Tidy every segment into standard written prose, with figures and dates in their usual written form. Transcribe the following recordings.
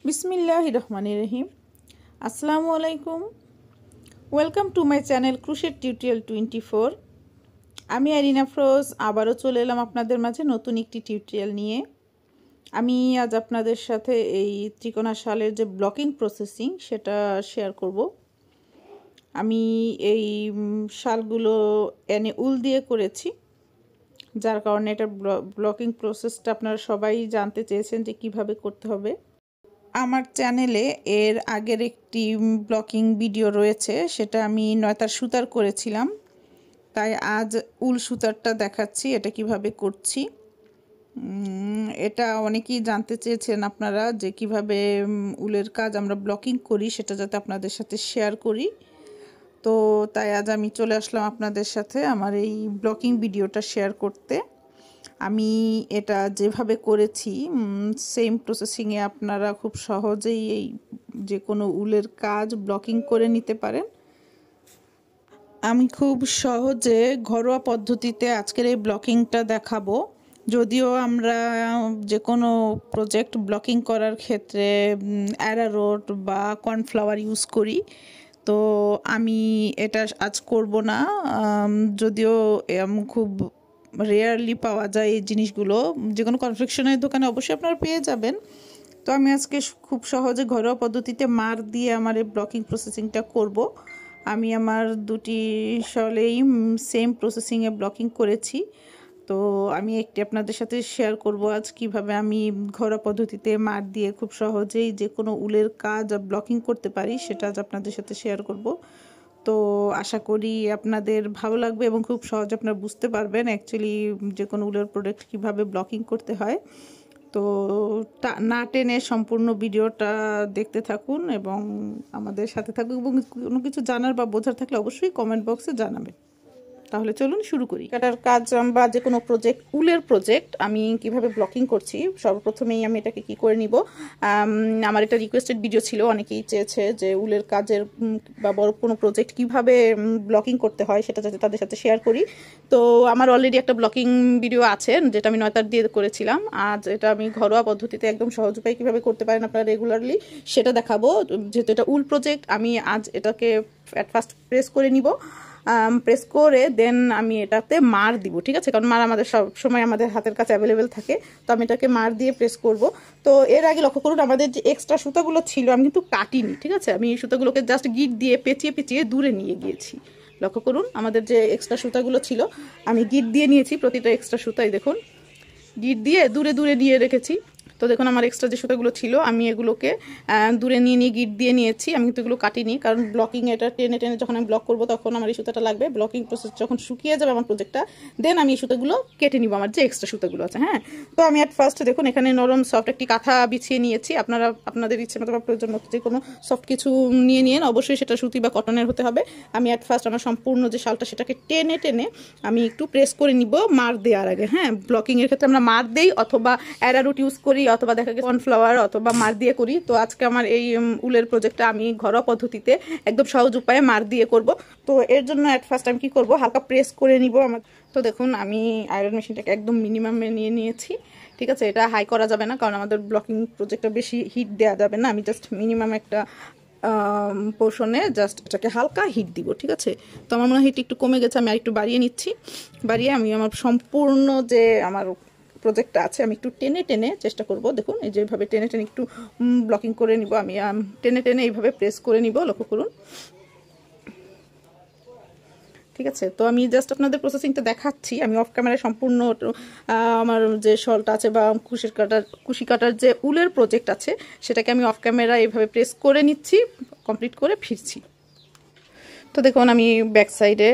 बिस्मिल्लाहिर्रहमानिर्रहीम अस्सलामु अलैकुम welcome to my channel crochet tutorial 24 আমি আরিনা ফ্রোজ আবারও চলে এলাম আপনাদের মাঝে নতুন একটি টিউটোরিয়াল নিয়ে। আমি আজ আপনাদের সাথে এই ত্রিকোণা শালের যে ব্লকিং প্রসেসিং সেটা শেয়ার করব। আমি এই শালগুলো এনে উল দিয়ে করেছি, যার কারণে এটা ব্লকিং প্রসেসটা আপনারা সবাই জানতে চেয়েছেন যে কিভাবে করতে হবে। আমার চ্যানেলে এর আগের একটি ব্লকিং ভিডিও রয়েছে, সেটা আমি নয়তার সুতার করেছিলাম, তাই আজ উল সুতারটা দেখাচ্ছি এটা কিভাবে করছি। এটা অনেকেই জানতে চেয়েছেন আপনারা যে কিভাবে উলের কাজ আমরা ব্লকিং করি, সেটা যাতে আপনাদের সাথে শেয়ার করি। তো তাই আজ আমি চলে আসলাম আপনাদের সাথে আমার এই ব্লকিং ভিডিওটা শেয়ার করতে। আমি এটা যেভাবে করেছি সেম প্রসেসিংয়ে আপনারা খুব সহজেই এই যে কোনো উলের কাজ ব্লকিং করে নিতে পারেন। আমি খুব সহজে ঘরোয়া পদ্ধতিতে আজকের এই ব্লকিংটা দেখাবো। যদিও আমরা যে কোনো প্রজেক্ট ব্লকিং করার ক্ষেত্রে অ্যারারুট বা কর্নফ্লাওয়ার ইউজ করি, তো আমি এটা আজ করব না। যদিও খুব রেয়ারলি পাওয়া যায় এই জিনিসগুলো, যে কোনো কনফেকশনের দোকানে অবশ্যই আপনারা পেয়ে যাবেন। তো আমি আজকে খুব সহজে ঘরোয়া পদ্ধতিতে মার দিয়ে আমার এই ব্লকিং প্রসেসিংটা করব। আমি আমার দুটি শালেই সেম প্রসেসিংয়ে ব্লকিং করেছি, তো আমি একটি আপনাদের সাথে শেয়ার করব আজ কিভাবে আমি ঘরোয়া পদ্ধতিতে মার দিয়ে খুব সহজেই যে কোনো উলের কাজ ব্লকিং করতে পারি, সেটা আজ আপনাদের সাথে শেয়ার করব। তো আশা করি আপনাদের ভালো লাগবে এবং খুব সহজে আপনারা বুঝতে পারবেন অ্যাকচুয়ালি যে কোনো উলের প্রোডাক্ট কীভাবে ব্লকিং করতে হয়। তো না টেনে সম্পূর্ণ ভিডিওটা দেখতে থাকুন এবং আমাদের সাথে থাকুন, এবং কোনো কিছু জানার বা বোঝার থাকলে অবশ্যই কমেন্ট বক্সে জানাবেন। তাহলে চলুন শুরু করি। কাটার কাজ বা যে কোনো প্রজেক্ট, উলের প্রজেক্ট আমি কিভাবে ব্লকিং করছি, সর্বপ্রথমেই আমি এটাকে কি করে নিব। আমার এটা রিকোয়েস্টেড ভিডিও ছিল, অনেকেই চেয়েছে যে উলের কাজের বা বড় কোনো প্রজেক্ট কিভাবে ব্লকিং করতে হয় সেটা যাতে তাদের সাথে শেয়ার করি। তো আমার অলরেডি একটা ব্লকিং ভিডিও আছে যেটা আমি নয়তার দিয়ে করেছিলাম। আজ এটা আমি ঘরোয়া পদ্ধতিতে একদম সহজ উপায়ে কীভাবে করতে পারেন আপনারা রেগুলারলি সেটা দেখাবো। যেহেতু এটা উল প্রজেক্ট, আমি আজ এটাকে অ্যাট ফার্স্ট প্রেস করে নিব। প্রেস করে দেন আমি এটাতে মার দিব, ঠিক আছে, কারণ মার আমাদের সব সময় আমাদের হাতের কাছে অ্যাভেলেবেল থাকে। তো আমি এটাকে মার দিয়ে প্রেস করব। তো এর আগে লক্ষ্য করুন আমাদের যে এক্সট্রা সুতাগুলো ছিল আমি কিন্তু কাটিনি, ঠিক আছে, আমি এই সুতাগুলোকে জাস্ট গিট দিয়ে পেঁচিয়ে পেঁচিয়ে দূরে নিয়ে গিয়েছি। লক্ষ্য করুন আমাদের যে এক্সট্রা সুতাগুলো ছিল আমি গিট দিয়ে নিয়েছি, প্রতিটা এক্সট্রা সুতাই দেখুন গিট দিয়ে দূরে দূরে নিয়ে রেখেছি। তো দেখুন আমার এক্সট্রা যে সুতাগুলো ছিল আমি এগুলোকে দূরে নিয়ে নিয়ে গিট দিয়ে নিয়েছি। আমি কিন্তু এগুলো কাটিনি, কারণ ব্লকিং এটা টেনে টেনে যখন আমি ব্লক করবো তখন আমার এই সুতাটা লাগবে। ব্লকিং প্রসেস যখন শুকিয়ে যাবে আমার প্রজেক্টটা, দেন আমি এই সুতাগুলো কেটে নিব, আমার যে এক্সট্রা সুতাগুলো আছে। হ্যাঁ, তো আমি অ্যাট ফার্স্ট দেখুন এখানে নরম সফট একটি কাঁথা বিছিয়ে নিয়েছি। আপনারা আপনাদের ইচ্ছে মতো বা প্রয়োজন মতো যে কোনো সফট কিছু নিয়ে নিন, অবশ্যই সেটা সুতি বা কটনের হতে হবে। আমি অ্যাট ফার্স্ট আমার সম্পূর্ণ যে শালটা সেটাকে টেনে টেনে আমি একটু প্রেস করে নিব মার দেওয়ার আগে। হ্যাঁ, ব্লকিংয়ের ক্ষেত্রে আমরা মার দেই অথবা অ্যারারুট ইউজ করি অথবা দেখা গেছে কর্নফ্লাওয়ার অথবা মার দিয়ে করি। তো আজকে আমার এই উলের প্রজেক্টটা আমি ঘরোয়া পদ্ধতিতে একদম সহজ উপায়ে মার দিয়ে করব। তো এর জন্য অ্যাট ফার্স্ট আমি কি করব, হালকা প্রেস করে নিব আমার। তো দেখুন আমি আয়রন মেশিনটাকে একদম মিনিমামে নিয়ে নিয়েছি, ঠিক আছে। এটা হাই করা যাবে না, কারণ আমাদের ব্লকিং প্রজেক্টটা বেশি হিট দেওয়া যাবে না। আমি জাস্ট মিনিমাম একটা পোর্শনে জাস্ট এটাকে হালকা হিট দিব, ঠিক আছে। তো আমার মনে হয় হিট একটু কমে গেছে, আমি আর একটু বাড়িয়ে নিচ্ছি। বাড়িয়ে আমি আমার সম্পূর্ণ যে আমার প্রজেক্টটা আছে আমি একটু টেনে টেনে চেষ্টা করব। দেখুন এই যেভাবে টেনে টেনে একটু ব্লকিং করে নিব, আমি টেনে টেনে এইভাবে প্রেস করে নিব, লক্ষ্য করুন, ঠিক আছে। তো আমি জাস্ট আপনাদের প্রসেসিংটা দেখাচ্ছি। আমি অফ ক্যামেরায় সম্পূর্ণ আমার যে শলটা আছে বা কুশি কাটার যে উলের প্রজেক্ট আছে সেটাকে আমি অফ ক্যামেরা এইভাবে প্রেস করে নিচ্ছি, কমপ্লিট করে ফিরছি। তো দেখুন আমি ব্যাক সাইডে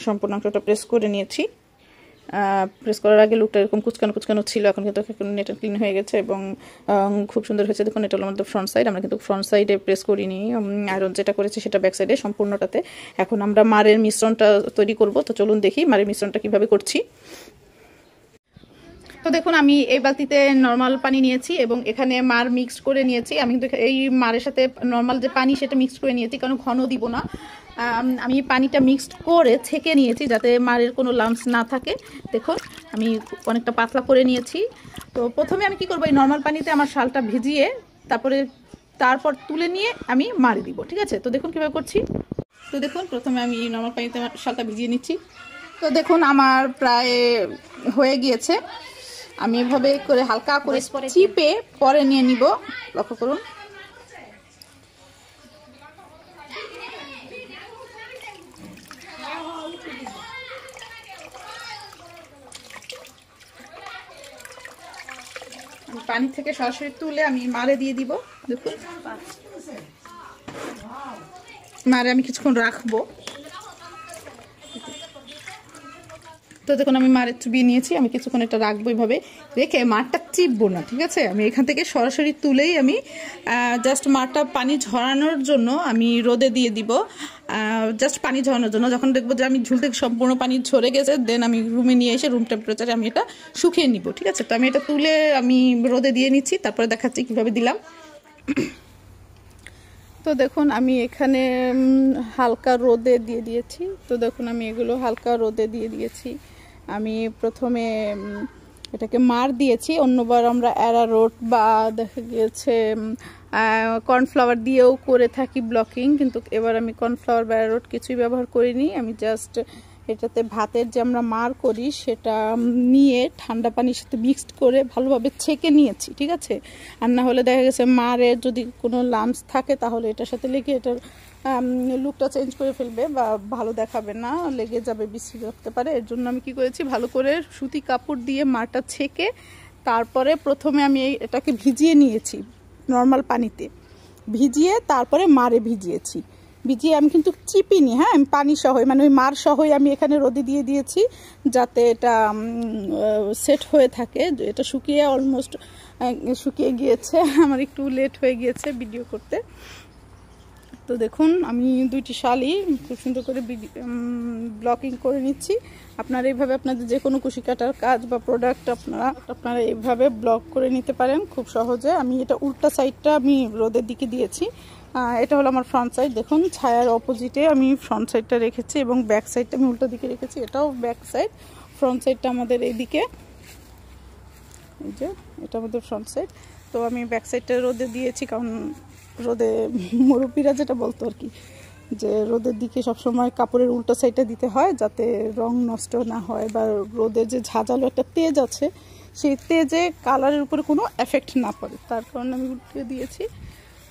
সম্পূর্ণ অংশটা প্রেস করে নিয়েছি। প্রেস করার আগে লুকটা এরকম কুচকানো কুচকানো ছিল, এখন কিন্তু নেট ক্লিন হয়ে গেছে এবং খুব সুন্দর হয়েছে। দেখুন এটা হলো আমাদের ফ্রন্ট সাইড, আমরা কিন্তু ফ্রন্ট সাইডে প্রেস করিনি, আয়রন যেটা করেছি সেটা ব্যাক সাইডে সম্পূর্ণটাতে। এখন আমরা মারের মিশ্রণটা তৈরি করব। তো চলুন দেখি মারের মিশ্রণটা কিভাবে করছি। তো দেখুন আমি এই বালতিতে নর্মাল পানি নিয়েছি এবং এখানে মার মিক্সড করে নিয়েছি। আমি কিন্তু এই মারের সাথে নর্মাল যে পানি সেটা মিক্সড করে নিয়েছি, কারণ ঘন দিব না। আমি পানিটা মিক্সড করে ছেঁকে নিয়েছি যাতে মারের কোনো লাম্পস না থাকে। দেখুন আমি অনেকটা পাতলা করে নিয়েছি। তো প্রথমে আমি কি করব, এই নর্মাল পানিতে আমার শালটা ভিজিয়ে তারপর তুলে নিয়ে আমি মারি দিব, ঠিক আছে? তো দেখুন কীভাবে করছি। তো দেখুন প্রথমে আমি নর্মাল পানিতে শালটা ভিজিয়ে নিচ্ছি। তো দেখুন আমার প্রায় হয়ে গিয়েছে। আমি এভাবে করে হালকা করে চিপে পরে নিয়ে নিব। লক্ষ্য করুন। পানি থেকে সরাসরি তুলে আমি মারে দিয়ে দিব। দেখুন মারে আমি কিছুক্ষণ রাখবো। তো দেখুন আমি মারে চুবিয়ে নিয়েছি, আমি কিছুক্ষণ এটা রাখবো এইভাবে রেখে, মারটা চিপবো না, ঠিক আছে? আমি এখান থেকে সরাসরি তুলেই আমি জাস্ট মারটা পানি ঝরানোর জন্য আমি রোদে দিয়ে দিব, জাস্ট পানি ঝরানোর জন্য। যখন দেখবো যে আমি ঝুল থেকে সম্পূর্ণ পানি ঝরে গেছে, দেন আমি রুমে নিয়ে এসে রুম টেম্পারেচারে আমি এটা শুকিয়ে নিব, ঠিক আছে? তো আমি এটা তুলে আমি রোদে দিয়ে নিচ্ছি, তারপরে দেখাচ্ছি কীভাবে দিলাম। তো দেখুন আমি এখানে হালকা রোদে দিয়ে দিয়েছি। তো দেখুন আমি এগুলো হালকা রোদে দিয়ে দিয়েছি। আমি প্রথমে এটাকে মার দিয়েছি, অন্যবার আমরা অ্যারারুট বা দেখা গিয়েছে কর্নফ্লাওয়ার দিয়েও করে থাকি ব্লকিং, কিন্তু এবার আমি কর্নফ্লাওয়ার বা অ্যারারুট কিছুই ব্যবহার করিনি। আমি জাস্ট এটাতে ভাতের যে আমরা মার করি সেটা নিয়ে ঠান্ডা পানির সাথে মিক্সড করে ভালোভাবে ছেঁকে নিয়েছি, ঠিক আছে? আর না হলে দেখা গেছে মারের যদি কোনো লাম্পস থাকে তাহলে এটার সাথে লেগে এটার লুকটা চেঞ্জ করে ফেলবে বা ভালো দেখাবে না, লেগে যাবে, বিশ্রী রাখতে পারে। এর জন্য আমি কি করেছি, ভালো করে সুতি কাপড় দিয়ে মারটা ছেঁকে তারপরে প্রথমে আমি এটাকে ভিজিয়ে নিয়েছি নর্মাল পানিতে, ভিজিয়ে তারপরে মারে ভিজিয়েছি। ভিজিয়ে আমি কিন্তু চিপিনি, হ্যাঁ, আমি পানি সহ মানে ওই মার সহই আমি এখানে রোদে দিয়ে দিয়েছি যাতে এটা সেট হয়ে থাকে। এটা শুকিয়ে অলমোস্ট শুকিয়ে গিয়েছে, আমার একটু লেট হয়ে গিয়েছে ভিডিও করতে। তো দেখুন আমি দুইটি শালই খুব সুন্দর করে ব্লকিং করে নিচ্ছি। আপনারা এইভাবে আপনাদের যে কোনো কুশি কাটার কাজ বা প্রোডাক্ট আপনারা এইভাবে ব্লক করে নিতে পারেন খুব সহজে। আমি এটা উল্টা সাইডটা আমি রোদের দিকে দিয়েছি। এটা হলো আমার ফ্রন্ট সাইড। দেখুন ছায়ার অপোজিটে আমি ফ্রন্ট সাইডটা রেখেছি এবং ব্যাক সাইডটা আমি উল্টা দিকে রেখেছি। এটাও ব্যাক সাইড, ফ্রন্ট সাইডটা আমাদের এইদিকে, এই যে এটা আমাদের ফ্রন্ট সাইড। তো আমি ব্যাক সাইডটা রোদে দিয়েছি, কারণ রোদে মুরব্বীরা যেটা বলতো আর কি, যে রোদের দিকে সবসময় কাপড়ের উল্টো সাইডটা দিতে হয় যাতে রং নষ্ট না হয়, বা রোদের যে ঝাঁঝালো একটা তেজ আছে সেই তেজে কালারের উপরে কোনো এফেক্ট না পড়ে, তার কারণে আমি উল্টে দিয়েছি।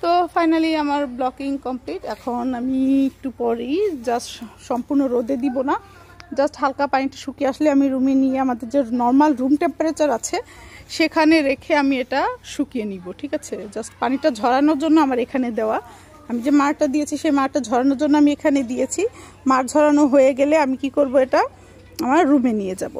তো ফাইনালি আমার ব্লকিং কমপ্লিট। এখন আমি একটু পরেই জাস্ট সম্পূর্ণ রোদে দিব না, জাস্ট হালকা পানিটা শুকিয়ে আসলে আমি রুমে নিয়ে আমাদের যে নর্মাল রুম টেম্পারেচার আছে সেখানে রেখে আমি এটা শুকিয়ে নিব, ঠিক আছে? জাস্ট পানিটা ঝরানোর জন্য আমার এখানে দেওয়া। আমি যে মারটা দিয়েছি সেই মারটা ঝরানোর জন্য আমি এখানে দিয়েছি। মার ঝরানো হয়ে গেলে আমি কি করব, এটা আমার রুমে নিয়ে যাব।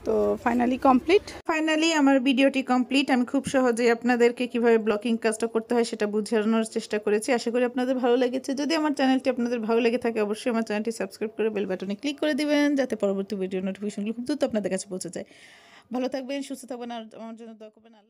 তো ফাইনালি আমার ভিডিওটি কমপ্লিট। আমি খুব সহজেই আপনাদেরকে কিভাবে ব্লকিং কাজটা করতে হয় সেটা বোঝানোর চেষ্টা করেছি। আশা করি আপনাদের ভালো লেগেছে। যদি আমার চ্যানেলটি আপনাদের ভালো লেগে থাকে অবশ্যই আমার চ্যানেলটি সাবস্ক্রাইব করে বেল বাটনে ক্লিক করে দিবেন, যাতে পরবর্তী ভিডিও নোটিফিকেশনগুলো খুব দ্রুত আপনাদের কাছে পৌঁছে যায়। ভালো থাকবেন, সুস্থ থাকবেন, আর আমার জন্য দোয়া করবেন। আল্লাহ।